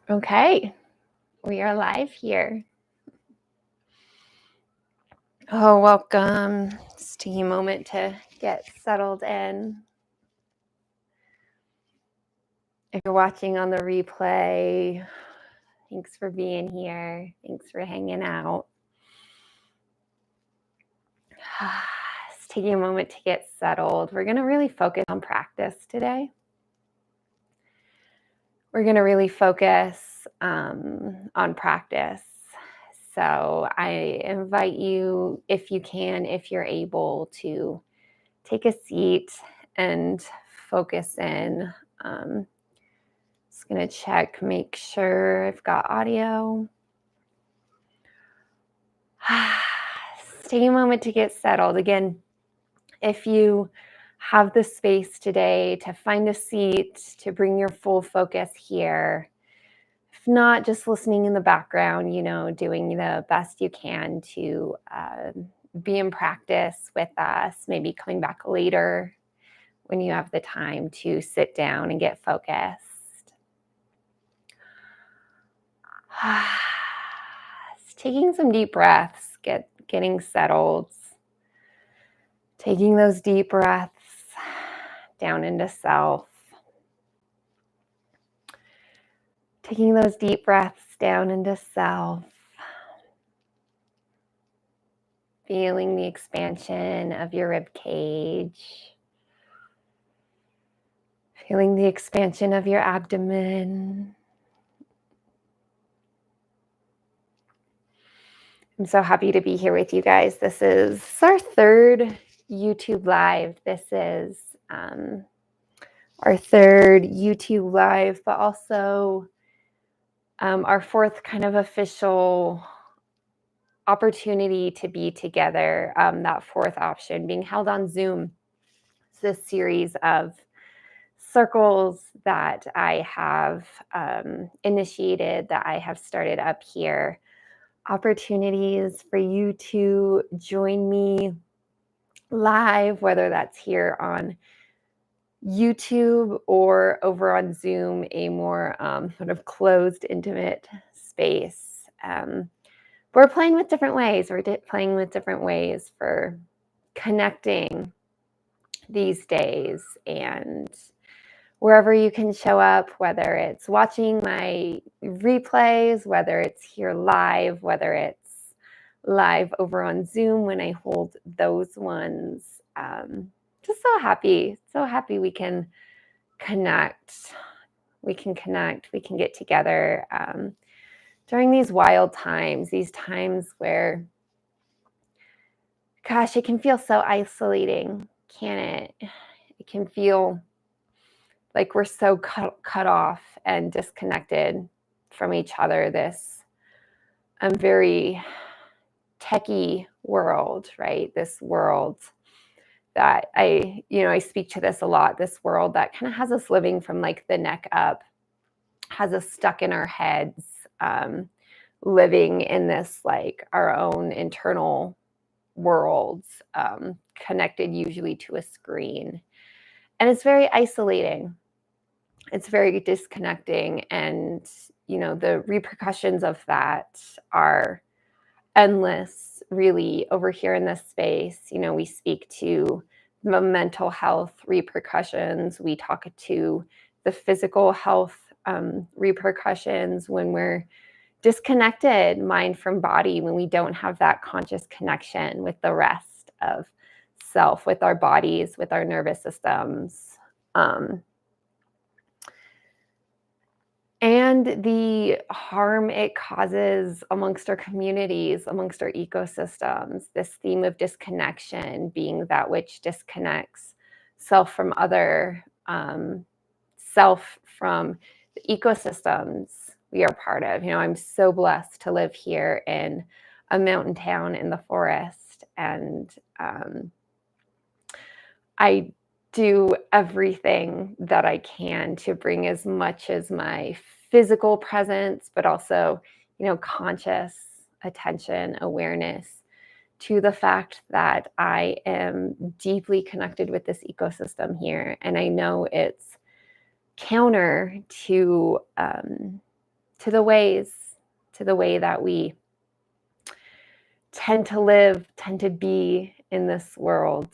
Okay, we are live here. Oh, welcome. Just taking a moment to get settled in. If you're watching on the replay, thanks for being here. Thanks for hanging out. Just taking a moment to get settled. We're going to really focus on practice today. We're going to really focus on practice. So I invite you, if you can, if you're able, to take a seat and focus in. Just going to check, make sure I've got audio. Just take a moment to get settled. Again, if you have the space today to find a seat, to bring your full focus here. If not, just listening in the background, doing the best you can to be in practice with us, maybe coming back later when you have the time to sit down and get focused. Taking some deep breaths, getting settled. Taking those deep breaths down into self. Taking those deep breaths down into self. Feeling the expansion of your rib cage. Feeling the expansion of your abdomen. I'm so happy to be here with you guys. This is our third YouTube Live. This is our third YouTube Live, but also our fourth kind of official opportunity to be together. That fourth option being held on Zoom. It's this series of circles that I have initiated, that I have started up here. Opportunities for you to join me live, whether that's here on YouTube or over on Zoom, a more sort of closed, intimate space. We're playing with different ways. We're playing with different ways for connecting these days, and wherever you can show up, whether it's watching my replays, whether it's here live, whether it's live over on Zoom when I hold those ones. Just so happy we can connect. We can get together during these wild times, these times where, gosh, it can feel so isolating, can it? It can feel like we're so cut off and disconnected from each other. This very techie world, right? This world that I speak to this a lot. This world that kind of has us living from like the neck up, has us stuck in our heads, living in this like our own internal worlds, connected usually to a screen. And it's very isolating. It's very disconnecting. And, the repercussions of that are endless, really, over here in this space. We speak to the mental health repercussions. We talk to the physical health repercussions when we're disconnected, mind from body, when we don't have that conscious connection with the rest of self, with our bodies, with our nervous systems. And the harm it causes amongst our communities, amongst our ecosystems, this theme of disconnection being that which disconnects self from other, self from the ecosystems we are part of. I'm so blessed to live here in a mountain town in the forest, and I do everything that I can to bring as much as my physical presence, but also, conscious attention, awareness to the fact that I am deeply connected with this ecosystem here. And I know it's counter to to the way that we tend to live, tend to be in this world.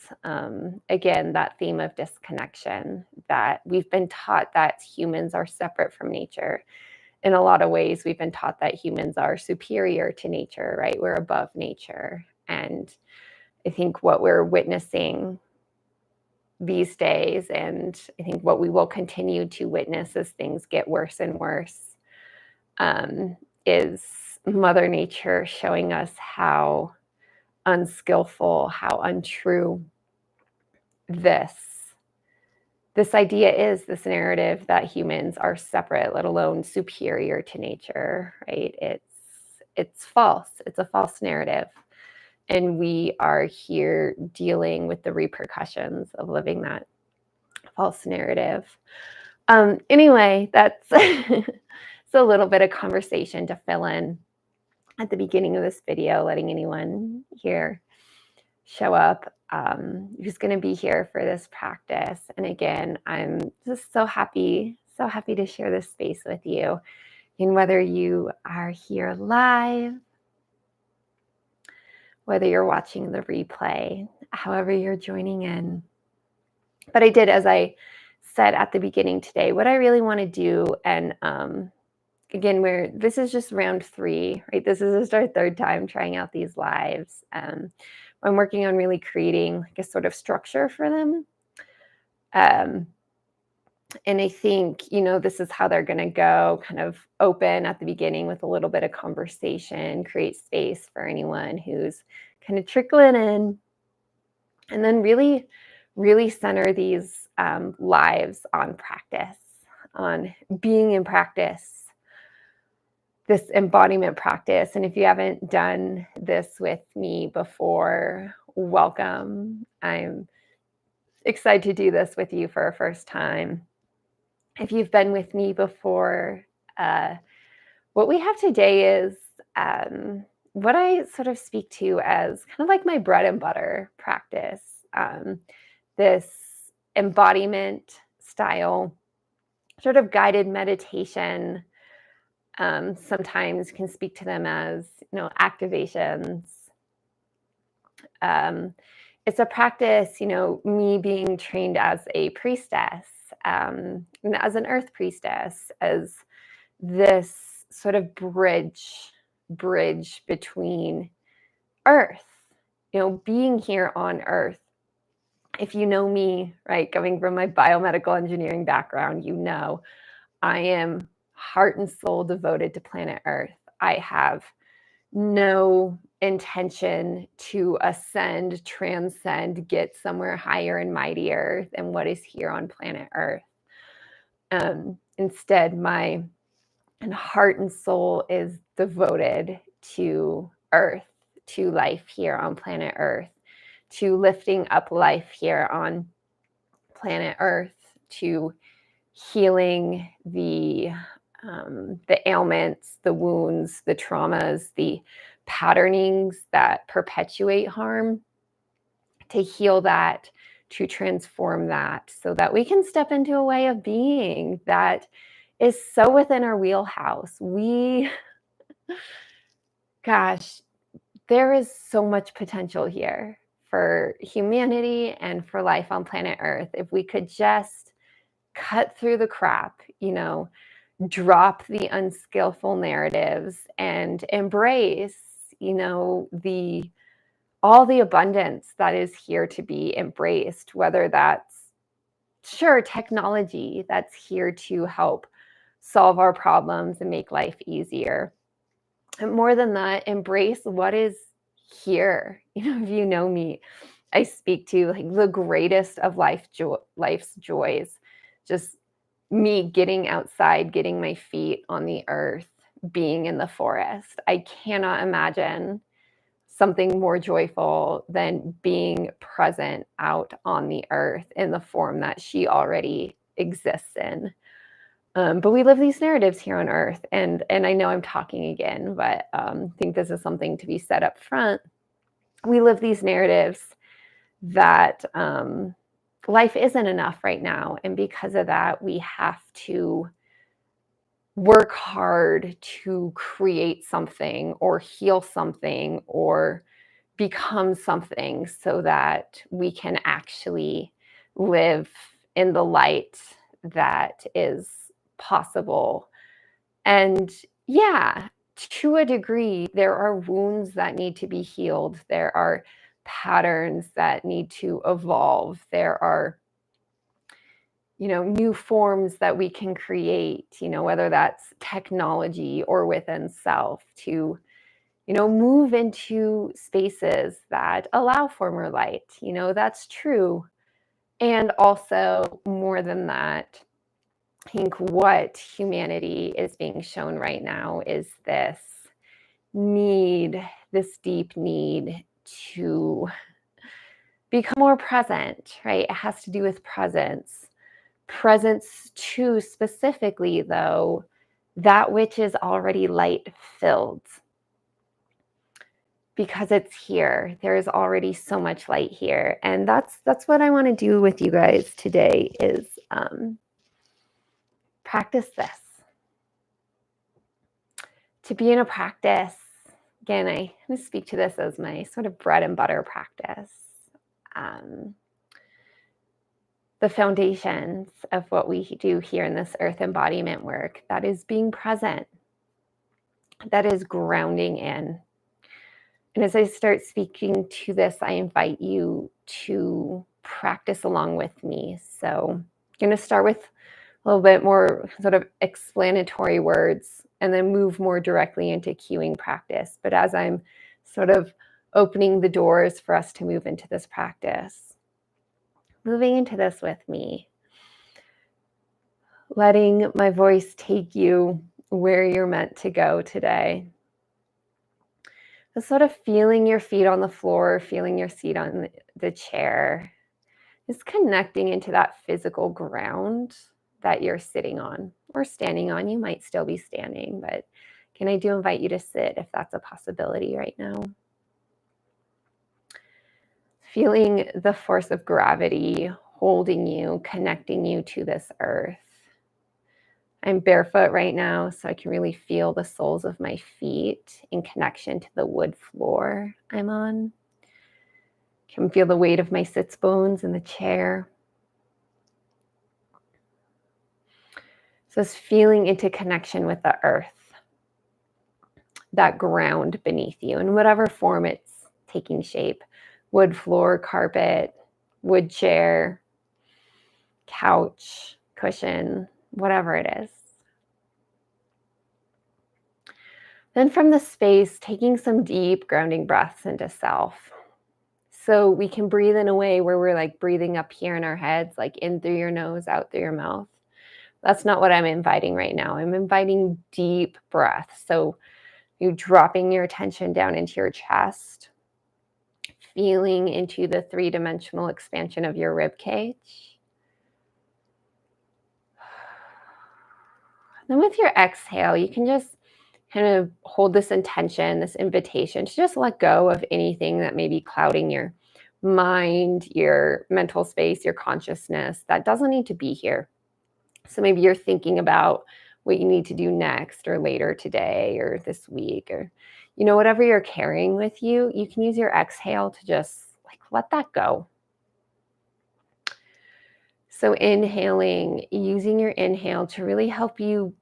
Again, that theme of disconnection, that we've been taught that humans are separate from nature. In a lot of ways, we've been taught that humans are superior to nature, right? We're above nature. And I think what we're witnessing these days, and I think what we will continue to witness as things get worse and worse, is Mother Nature showing us how unskillful, how untrue this idea is, this narrative that humans are separate, let alone superior to nature, right? It's false. It's a false narrative. And we are here dealing with the repercussions of living that false narrative. Anyway, that's it's a little bit of conversation to fill in at the beginning of this video, letting anyone here show up who's going to be here for this practice. And again, I'm just so happy to share this space with you. And whether you are here live, whether you're watching the replay, however you're joining in. But I did, as I said at the beginning today, what I really want to do, and again, this is just round 3, right? This is just our 3rd time trying out these lives. I'm working on really creating like a sort of structure for them. And I think, this is how they're going to go, kind of open at the beginning with a little bit of conversation, create space for anyone who's kind of trickling in, and then really, really center these lives on practice, on being in practice, this embodiment practice. And if you haven't done this with me before, welcome. I'm excited to do this with you for a first time. If you've been with me before, what we have today is what I sort of speak to as kind of like my bread and butter practice. This embodiment style, sort of guided meditation. Sometimes can speak to them as, activations. It's a practice, me being trained as a priestess, and as an earth priestess, as this sort of bridge between earth, being here on earth. If you know me, right, coming from my biomedical engineering background, I am heart and soul devoted to planet Earth. I have no intention to ascend, transcend, get somewhere higher and mightier than what is here on planet Earth. Instead, my heart and soul is devoted to Earth, to life here on planet Earth, to lifting up life here on planet Earth, to healing the ailments, the wounds, the traumas, the patternings that perpetuate harm, to heal that, to transform that, so that we can step into a way of being that is so within our wheelhouse. There is so much potential here for humanity and for life on planet Earth. If we could just cut through the crap, drop the unskillful narratives and embrace, all the abundance that is here to be embraced, whether that's technology that's here to help solve our problems and make life easier. And more than that, embrace what is here. If you know me, I speak to like the greatest of life's joys, just me getting outside, getting my feet on the earth, being in the forest. I cannot imagine something more joyful than being present out on the earth in the form that she already exists in. But we live these narratives here on earth, and I know I'm talking again, but I think this is something to be said up front. We live these narratives that life isn't enough right now, and because of that, we have to work hard to create something or heal something or become something so that we can actually live in the light that is possible. And yeah, to a degree, there are wounds that need to be healed. There are patterns that need to evolve. There are, new forms that we can create, whether that's technology or within self to, move into spaces that allow for more light. That's true. And also, more than that, I think what humanity is being shown right now is this deep need to become more present, right? It has to do with presence. Presence too, specifically, though, that which is already light filled. Because it's here. There is already so much light here. And that's what I want to do with you guys today is practice this. To be in a practice, again, I speak to this as my sort of bread and butter practice. The foundations of what we do here in this earth embodiment work, that is being present, that is grounding in. And as I start speaking to this, I invite you to practice along with me. So I'm going to start with a little bit more sort of explanatory words and then move more directly into cueing practice. But as I'm sort of opening the doors for us to move into this practice, moving into this with me, letting my voice take you where you're meant to go today. Just sort of feeling your feet on the floor, feeling your seat on the chair, just connecting into that physical ground that you're sitting on or standing on. You might still be standing, but I do invite you to sit if that's a possibility right now. Feeling the force of gravity holding you, connecting you to this earth. I'm barefoot right now, so I can really feel the soles of my feet in connection to the wood floor I'm on. Can feel the weight of my sits bones in the chair. So it's feeling into connection with the earth, that ground beneath you, in whatever form it's taking shape. Wood floor, carpet, wood chair, couch, cushion, whatever it is. Then from the space, taking some deep grounding breaths into self. So we can breathe in a way where we're like breathing up here in our heads, like in through your nose, out through your mouth. That's not what I'm inviting right now. I'm inviting deep breath. So you dropping your attention down into your chest, feeling into the three-dimensional expansion of your rib cage. Then with your exhale, you can just kind of hold this intention, this invitation to just let go of anything that may be clouding your mind, your mental space, your consciousness that doesn't need to be here. So maybe you're thinking about what you need to do next or later today or this week or, whatever you're carrying with you, you can use your exhale to just like let that go. So inhaling, using your inhale to really help you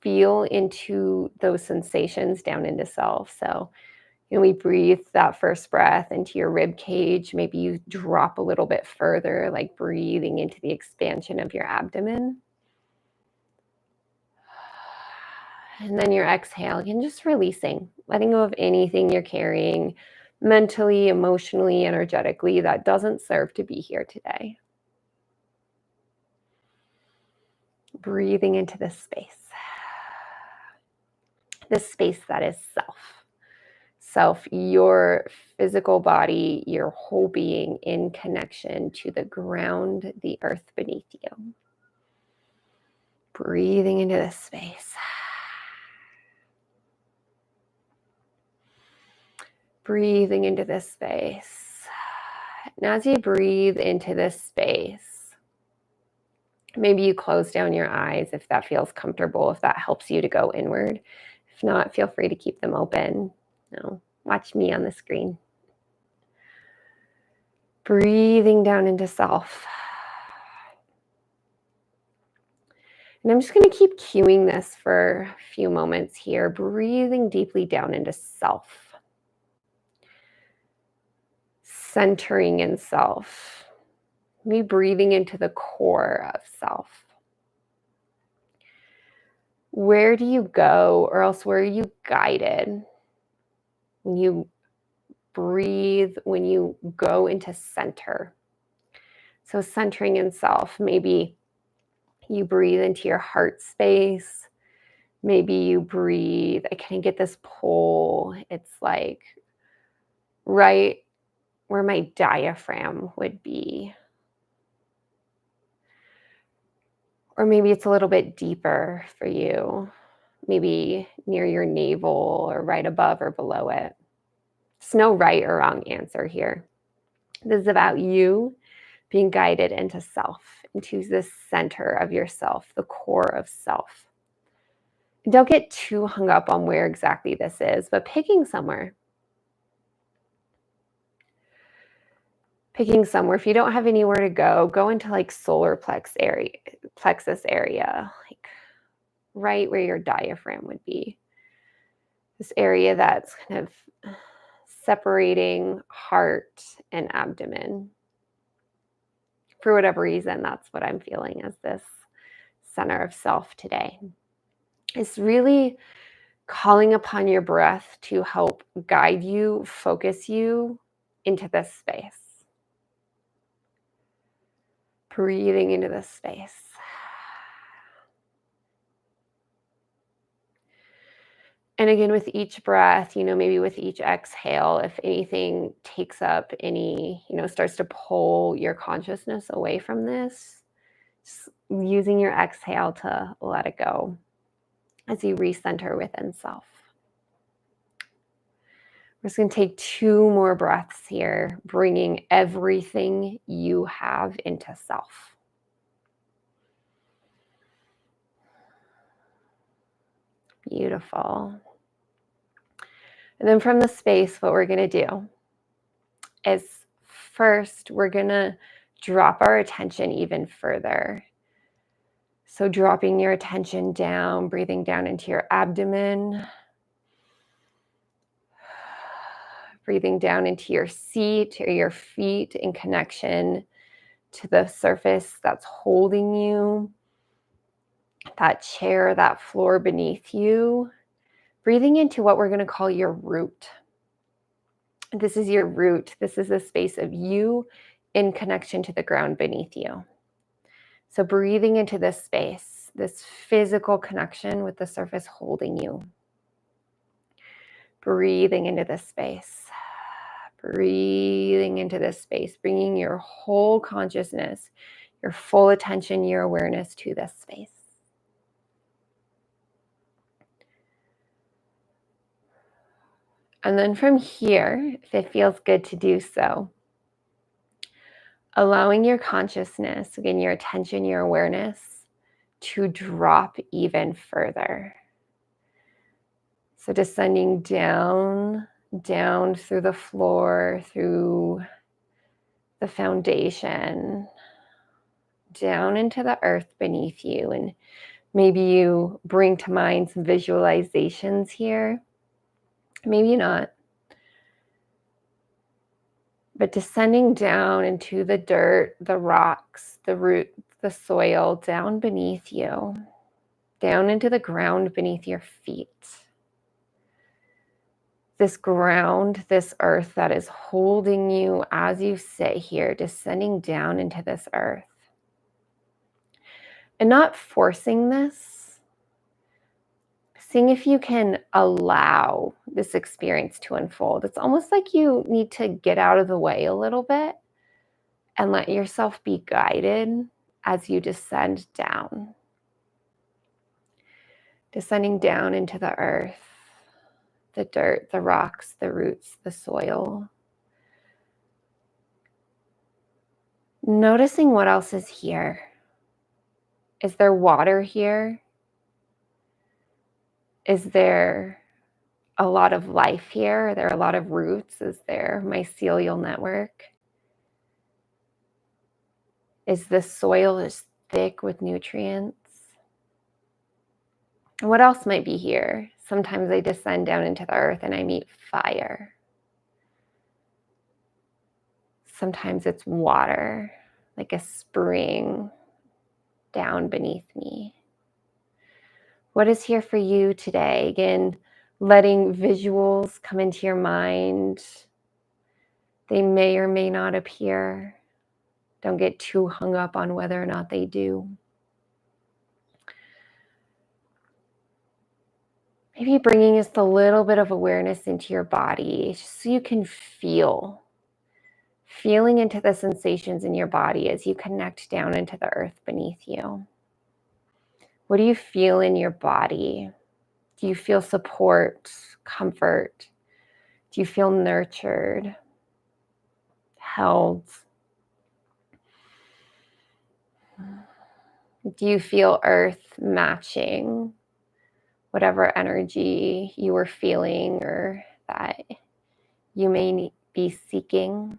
feel into those sensations down into self. So, we breathe that first breath into your rib cage. Maybe you drop a little bit further, like breathing into the expansion of your abdomen. And then your exhale, again, just releasing, letting go of anything you're carrying mentally, emotionally, energetically that doesn't serve to be here today. Breathing into this space that is self. Self, your physical body, your whole being in connection to the ground, the earth beneath you. Breathing into this space. Breathing into this space. And as you breathe into this space, Maybe you close down your eyes if that feels comfortable, if that helps you to go inward. If not, feel free to keep them open. No, watch me on the screen. Breathing down into self. And I'm just going to keep cueing this for a few moments here, breathing deeply down into self. Centering in self. Me breathing into the core of self. Where do you go, or else where are you guided when you breathe, when you go into center? So centering in self, maybe you breathe into your heart space. Maybe you breathe, I kind of get this pull. It's like right where my diaphragm would be. Or maybe it's a little bit deeper for you, maybe near your navel or right above or below it. There's no right or wrong answer here. This is about you being guided into self, into the center of yourself, the core of self. Don't get too hung up on where exactly this is, but picking somewhere. Picking somewhere. If you don't have anywhere to go into like solar plexus area, like right where your diaphragm would be. This area that's kind of separating heart and abdomen. For whatever reason, that's what I'm feeling as this center of self today. It's really calling upon your breath to help guide you, focus you into this space. Breathing into this space. And again, with each breath, maybe with each exhale, if anything takes up any, starts to pull your consciousness away from this, just using your exhale to let it go as you recenter within self. We're just going to take 2 more breaths here, bringing everything you have into self. Beautiful. And then from the space, what we're going to do is first, we're going to drop our attention even further. So dropping your attention down, breathing down into your abdomen, breathing down into your seat or your feet in connection to the surface that's holding you, that chair, that floor beneath you. Breathing into what we're going to call your root. This is your root. This is a space of you in connection to the ground beneath you. So breathing into this space, this physical connection with the surface holding you. Breathing into this space. Breathing into this space, bringing your whole consciousness, your full attention, your awareness to this space. And then from here, if it feels good to do so, allowing your consciousness, again, your attention, your awareness, to drop even further. So descending down through the floor, through the foundation, down into the earth beneath you. And maybe you bring to mind some visualizations here. Maybe not. But descending down into the dirt, the rocks, the root, the soil, down beneath you, down into the ground beneath your feet. This ground, this earth that is holding you as you sit here, descending down into this earth. And not forcing this, seeing if you can allow this experience to unfold. It's almost like you need to get out of the way a little bit and let yourself be guided as you descend down. Descending down into the earth, the dirt, the rocks, the roots, the soil. Noticing what else is here. Is there water here? Is there a lot of life here? Are there a lot of roots? Is there mycelial network? Is the soil as thick with nutrients? What else might be here? Sometimes I descend down into the earth and I meet fire. Sometimes it's water, like a spring down beneath me. What is here for you today? Again, letting visuals come into your mind. They may or may not appear. Don't get too hung up on whether or not they do. Maybe bringing just a little bit of awareness into your body just so you can feeling into the sensations in your body as you connect down into the earth beneath you. What do you feel in your body? Do you feel support, comfort? Do you feel nurtured, held? Do you feel earth matching whatever energy you were feeling or that you may be seeking?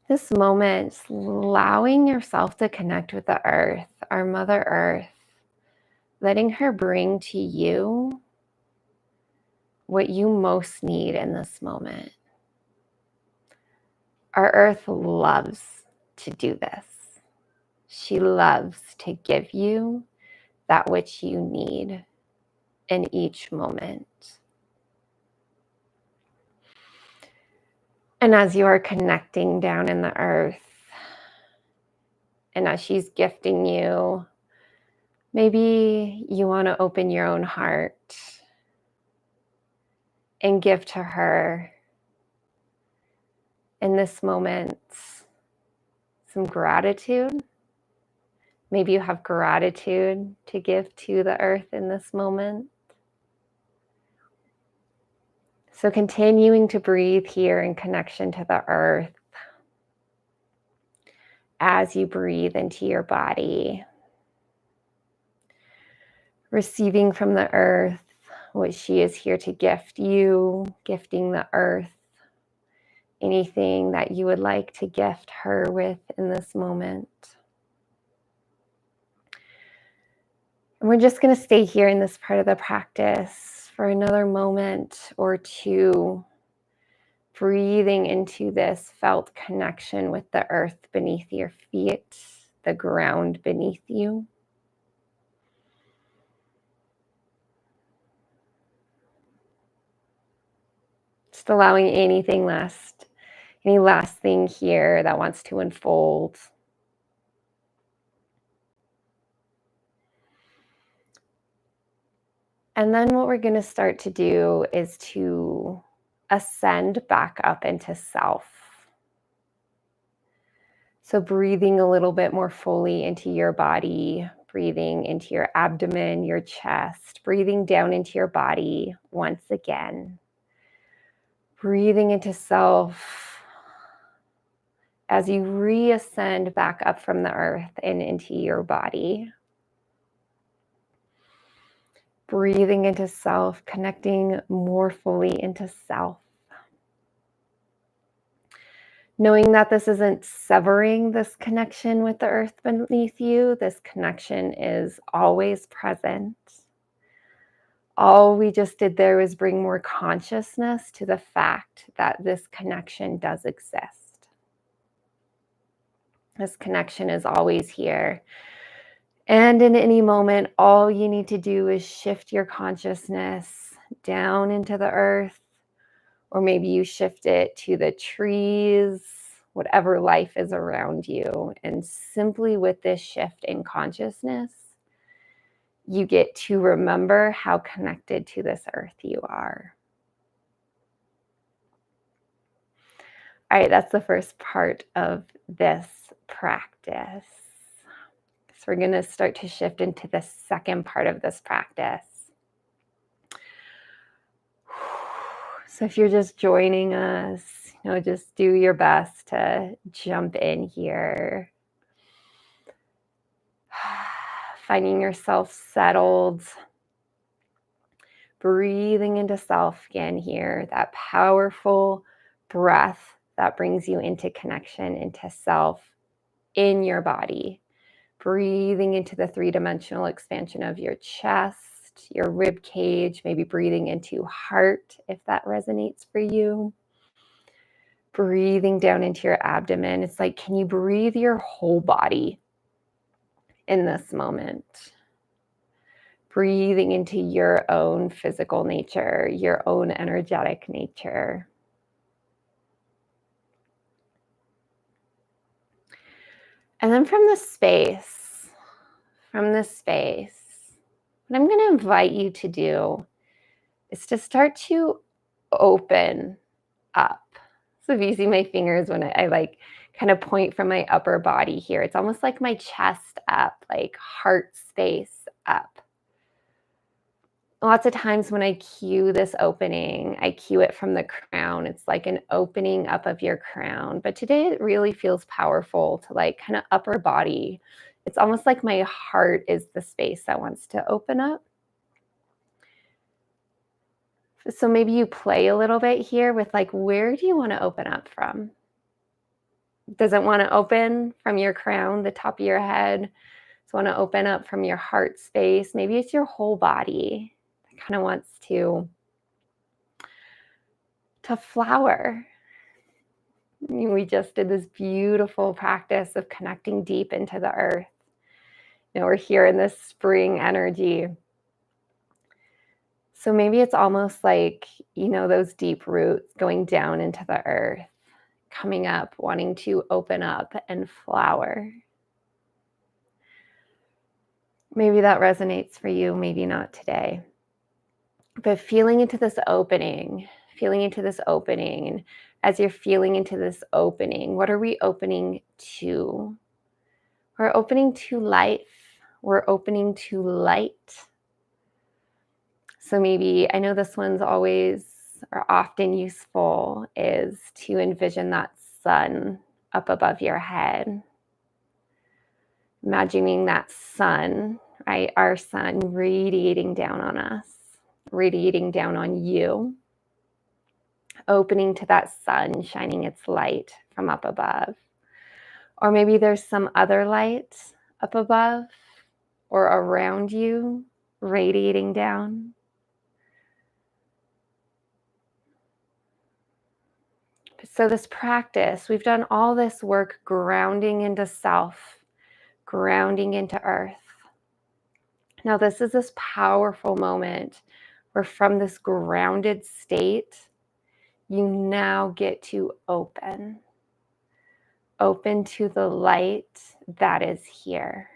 This moment, allowing yourself to connect with the earth, our Mother Earth, letting her bring to you what you most need in this moment. Our earth loves to do this. She loves to give you that which you need in each moment. And as you are connecting down in the earth, and as she's gifting you, maybe you want to open your own heart and give to her in this moment some gratitude. Maybe you have gratitude to give to the earth in this moment. So continuing to breathe here in connection to the earth as you breathe into your body, receiving from the earth what she is here to gift you, gifting the earth anything that you would like to gift her with in this moment. And we're just going to stay here in this part of the practice for another moment or two, breathing into this felt connection with the earth beneath your feet, the ground beneath you. Just allowing any last thing here that wants to unfold. And then what we're going to start to do is to ascend back up into self. So breathing a little bit more fully into your body, breathing into your abdomen, your chest, breathing down into your body once again. Breathing into self as you reascend back up from the earth and into your body. Breathing into self, connecting more fully into self. Knowing that this isn't severing this connection with the earth beneath you, this connection is always present. All we just did there was bring more consciousness to the fact that this connection does exist. This connection is always here. And in any moment, all you need to do is shift your consciousness down into the earth, or maybe you shift it to the trees, whatever life is around you. And simply with this shift in consciousness, you get to remember how connected to this earth you are. All right, that's the first part of this practice. So we're going to start to shift into the second part of this practice. So if you're just joining us, just do your best to jump in here. finding yourself settled. Breathing into self again here, that powerful breath that brings you into connection, into self in your body. Breathing into the three-dimensional expansion of your chest, your rib cage, maybe breathing into heart if that resonates for you. Breathing down into your abdomen. It's like, can you breathe your whole body in this moment? Breathing into your own physical nature, your own energetic nature. And then from this space, what I'm going to invite you to do is to start to open up. So if you see my fingers when I like kind of point from my upper body here, it's almost like my chest up, like heart space up. Lots of times when I cue this opening, I cue it from the crown. It's like an opening up of your crown. But today it really feels powerful to like kind of upper body. It's almost like my heart is the space that wants to open up. So maybe you play a little bit here with like, where do you want to open up from? Does it want to open from your crown, the top of your head? Does it want to open up from your heart space? Maybe it's your whole body that kind of wants to flower. We just did this beautiful practice of connecting deep into the earth. We're here in this spring energy. So maybe it's almost like, those deep roots going down into the earth, coming up, wanting to open up and flower. Maybe that resonates for you, maybe not today. But feeling into this opening. And as you're feeling into this opening, what are we opening to? We're opening to life. We're opening to light. So maybe, I know this one's always or often useful, is to envision that sun up above your head. Imagining that sun, right? Our sun radiating down on us, radiating down on you. Opening to that sun, shining its light from up above. Or maybe there's some other light up above or around you, radiating down. So this practice, we've done all this work grounding into self, grounding into earth. Now this is this powerful moment where from this grounded state, you now get to open to the light that is here.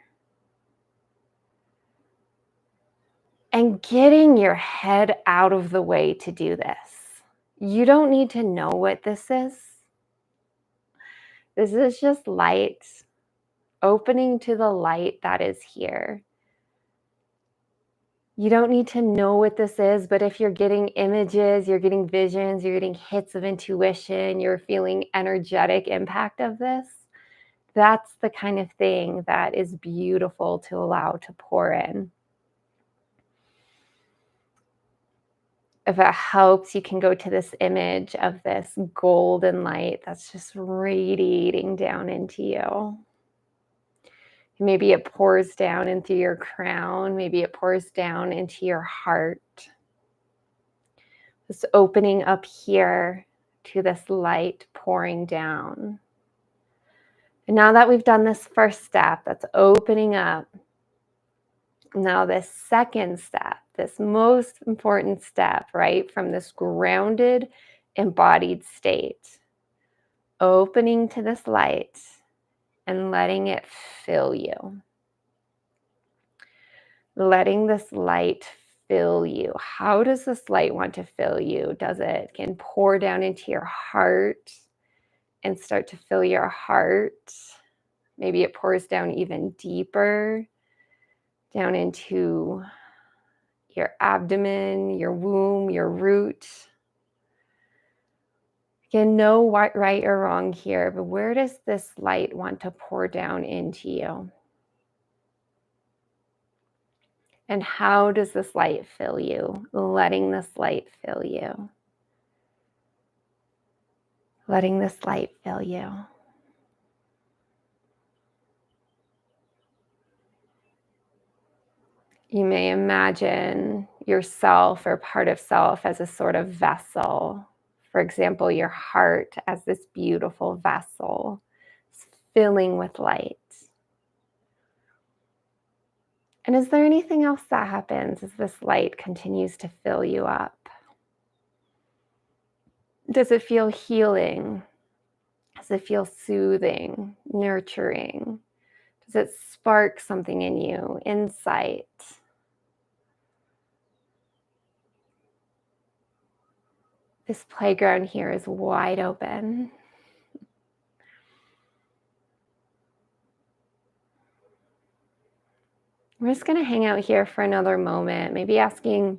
And getting your head out of the way to do this. You don't need to know what this is. This is just light, opening to the light that is here. You don't need to know what this is, but if you're getting images, you're getting visions, you're getting hits of intuition, you're feeling energetic impact of this, that's the kind of thing that is beautiful to allow to pour in. If it helps, you can go to this image of this golden light that's just radiating down into you. Maybe it pours down into your crown. Maybe it pours down into your heart. Just opening up here to this light pouring down. And now that we've done this first step, that's opening up. Now this second step, this most important step, right, from this grounded, embodied state, opening to this light and letting it fill you. Letting this light fill you. How does this light want to fill you? Does it can pour down into your heart and start to fill your heart? Maybe it pours down even deeper, down into your abdomen, your womb, your root. Again, no right or wrong here, but where does this light want to pour down into you? And how does this light fill you? Letting this light fill you. Letting this light fill you. You may imagine yourself or part of self as a sort of vessel. For example, your heart as this beautiful vessel filling with light. And is there anything else that happens as this light continues to fill you up? Does it feel healing? Does it feel soothing, nurturing? Does it spark something in you, insight? This playground here is wide open. We're just going to hang out here for another moment, maybe asking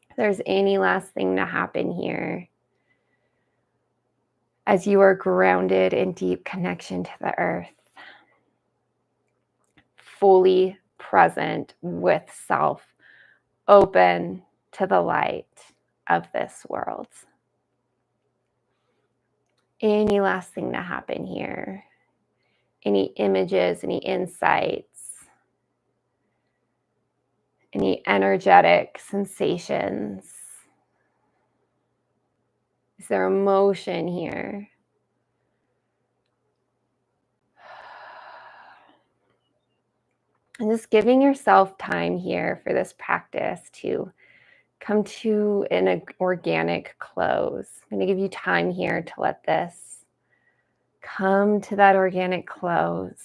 if there's any last thing to happen here as you are grounded in deep connection to the earth, fully present with self, open to the light of this world. Any last thing to happen here? Any images, any insights, any energetic sensations? Is there emotion here? And just giving yourself time here for this practice to come to an organic close. I'm going to give you time here to let this come to that organic close.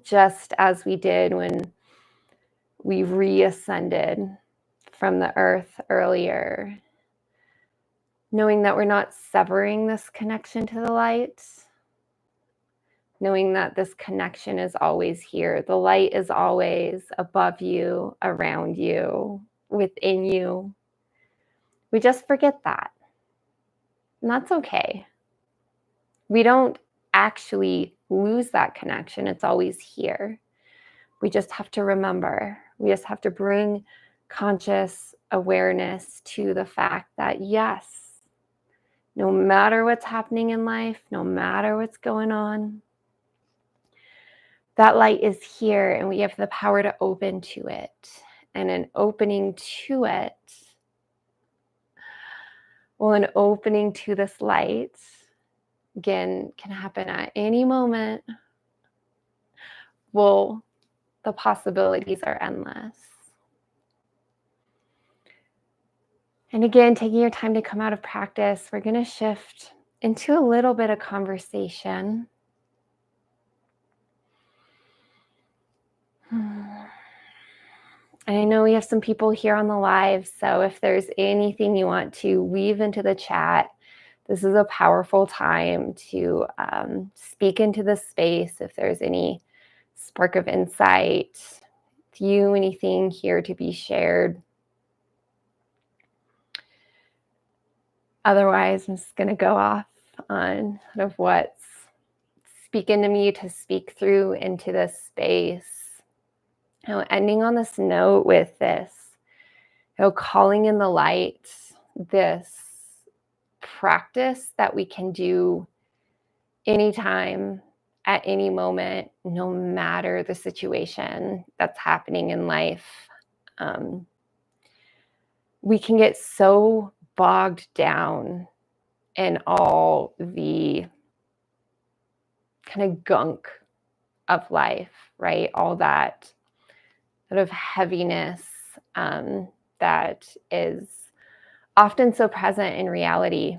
Just as we did when we reascended from the earth earlier, knowing that we're not severing this connection to the light, knowing that this connection is always here. The light is always above you, around you, within you. We just forget that. And that's okay. We don't actually lose that connection. It's always here. We just have to remember. We just have to bring conscious awareness to the fact that, yes, no matter what's happening in life, no matter what's going on, that light is here and we have the power to open to it. And an opening to it, well, an opening to this light, again, can happen at any moment. Well, the possibilities are endless. And again, taking your time to come out of practice, we're going to shift into a little bit of conversation. And I know we have some people here on the live, so if there's anything you want to weave into the chat, this is a powerful time to speak into the space. If there's any spark of insight to you, anything here to be shared. Otherwise, I'm just going to go off on kind of what's speaking to me to speak through into this space. Ending on this note with this, calling in the light, this practice that we can do anytime, at any moment, no matter the situation that's happening in life. We can get so bogged down in all the kind of gunk of life, right? All that sort of heaviness that is often so present in reality.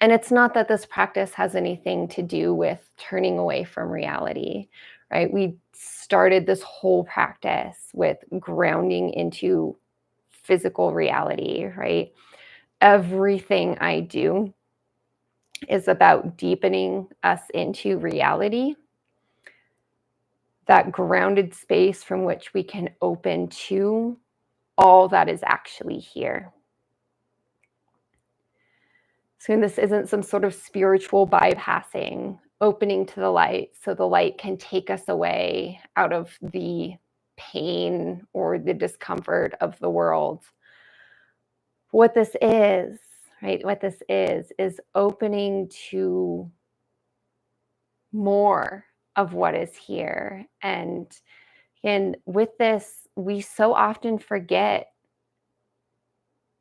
And it's not that this practice has anything to do with turning away from reality, right? We started this whole practice with grounding into physical reality, right? Everything I do is about deepening us into reality, that grounded space from which we can open to all that is actually here. So this isn't some sort of spiritual bypassing, opening to the light so the light can take us away out of the pain or the discomfort of the world. What this is, right? What this is opening to more of what is here. And with this, we so often forget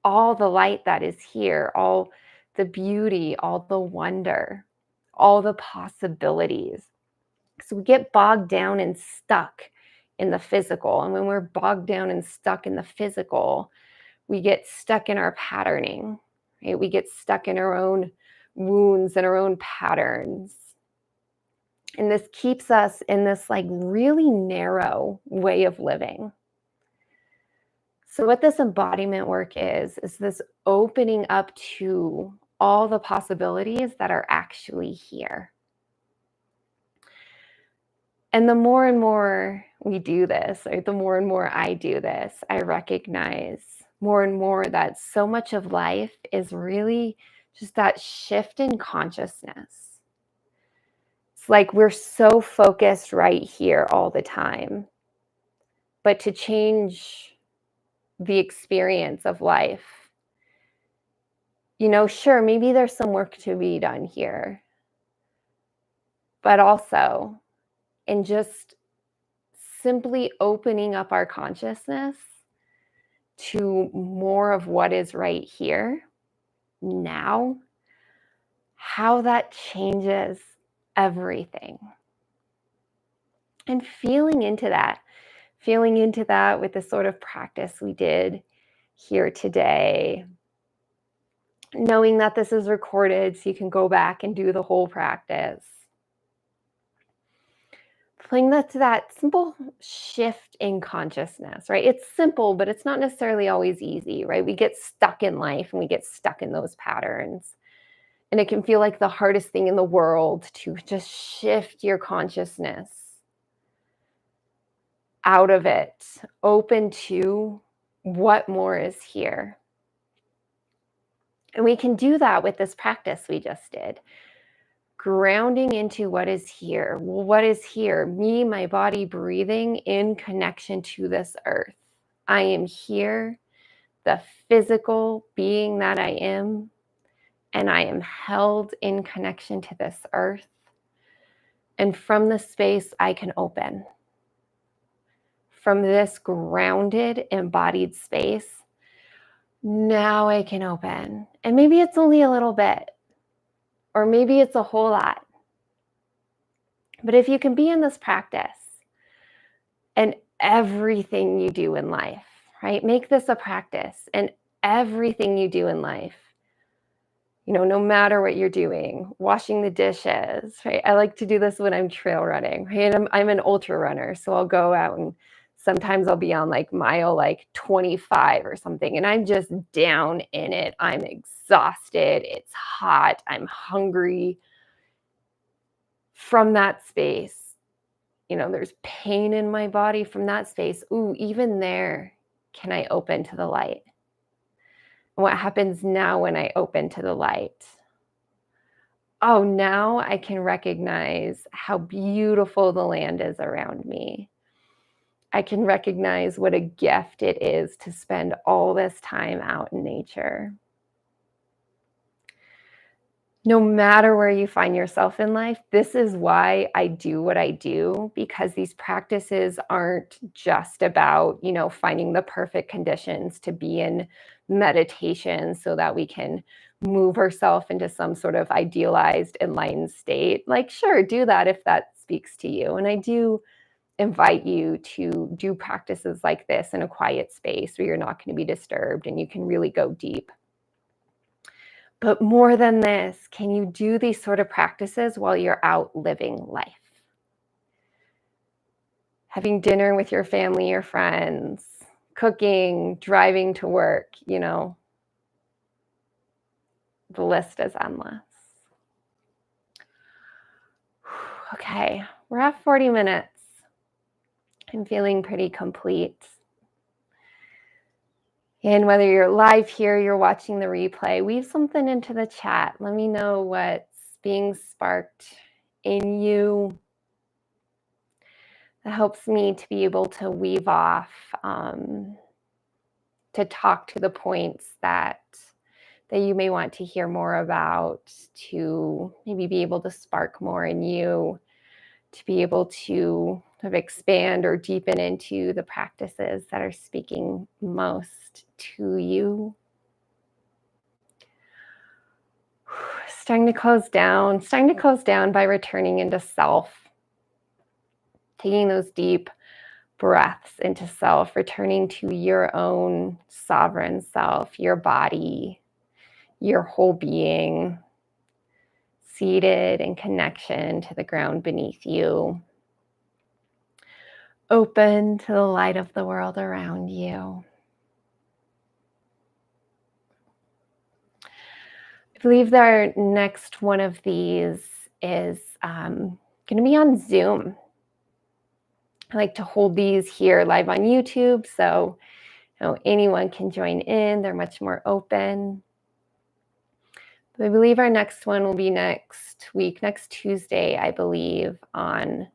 all the light that is here, all the beauty, all the wonder, all the possibilities. So we get bogged down and stuck in the physical. And when we're bogged down and stuck in the physical, we get stuck in our patterning, right? We get stuck in our own wounds and our own patterns. And this keeps us in this like really narrow way of living. So what this embodiment work is this opening up to all the possibilities that are actually here. And the more and more we do this, or the more and more I do this, I recognize more and more that so much of life is really just that shift in consciousness. It's like we're so focused right here all the time. But to change the experience of life, sure, maybe there's some work to be done here, but also in just simply opening up our consciousness to more of what is right here now, how that changes everything. And feeling into that with the sort of practice we did here today, knowing that this is recorded so you can go back and do the whole practice. Playing that simple shift in consciousness, right? It's simple, but it's not necessarily always easy, right? We get stuck in life and we get stuck in those patterns. And it can feel like the hardest thing in the world to just shift your consciousness out of it, open to what more is here. And we can do that with this practice we just did. Grounding into what is here. Well, what is here? Me, my body breathing in connection to this earth. I am here, the physical being that I am, and I am held in connection to this earth. And from this space, I can open. From this grounded, embodied space, now I can open. And maybe it's only a little bit, or maybe it's a whole lot. But if you can be in this practice and everything you do in life, right? Make this a practice and everything you do in life, no matter what you're doing, washing the dishes, right? I like to do this when I'm trail running, right? I'm an ultra runner, so I'll go out and sometimes I'll be on like mile 25 or something, and I'm just down in it. I'm exhausted. It's hot. I'm hungry. From that space, there's pain in my body. From that space, even there, can I open to the light? And what happens now when I open to the light? Oh, now I can recognize how beautiful the land is around me. I can recognize what a gift it is to spend all this time out in nature. No matter where you find yourself in life, this is why I do what I do, because these practices aren't just about, finding the perfect conditions to be in meditation so that we can move ourselves into some sort of idealized, enlightened state. Like, sure, do that if that speaks to you. And I do invite you to do practices like this in a quiet space where you're not going to be disturbed and you can really go deep. But more than this, can you do these sort of practices while you're out living life? Having dinner with your family or friends, cooking, driving to work, the list is endless. Okay, we're at 40 minutes. I'm feeling pretty complete. And whether you're live here, you're watching the replay, weave something into the chat. Let me know what's being sparked in you. It helps me to be able to weave off, to talk to the points that you may want to hear more about, to maybe be able to spark more in you, to be able to kind of expand or deepen into the practices that are speaking most to you. Starting to close down by returning into self, taking those deep breaths into self, returning to your own sovereign self, your body, your whole being, seated in connection to the ground beneath you, open to the light of the world around you. I believe our next one of these is going to be on Zoom. I like to hold these here live on YouTube, so anyone can join in. They're much more open. But I believe our next one will be next week, next Tuesday, I believe, on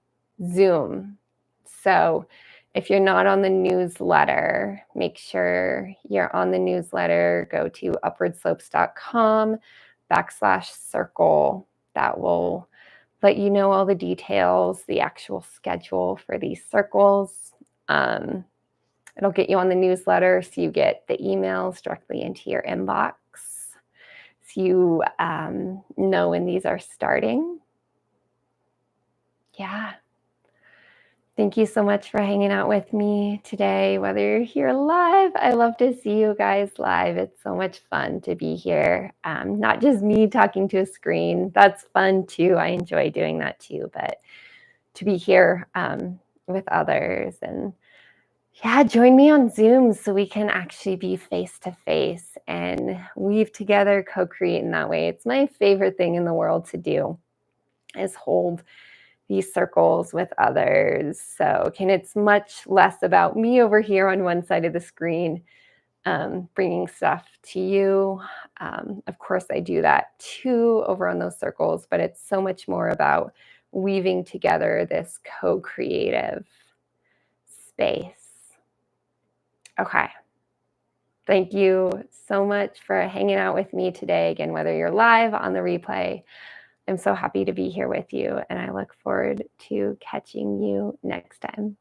Zoom. So if you're not on the newsletter, make sure you're on the newsletter. Go to upwardslopes.com/circle. That will let you know all the details, the actual schedule for these circles. It'll get you on the newsletter so you get the emails directly into your inbox. So you know when these are starting. Yeah. Thank you so much for hanging out with me today, whether you're here live. I love to see you guys live. It's so much fun to be here. Not just me talking to a screen. That's fun too. I enjoy doing that too. But to be here with others, and yeah, join me on Zoom so we can actually be face to face and weave together, co-create in that way. It's my favorite thing in the world to do, is hold these circles with others. So it's much less about me over here on one side of the screen, bringing stuff to you. Of course, I do that too over on those circles, but it's so much more about weaving together this co-creative space. Okay. Thank you so much for hanging out with me today. Again, whether you're live on the replay, I'm so happy to be here with you, and I look forward to catching you next time.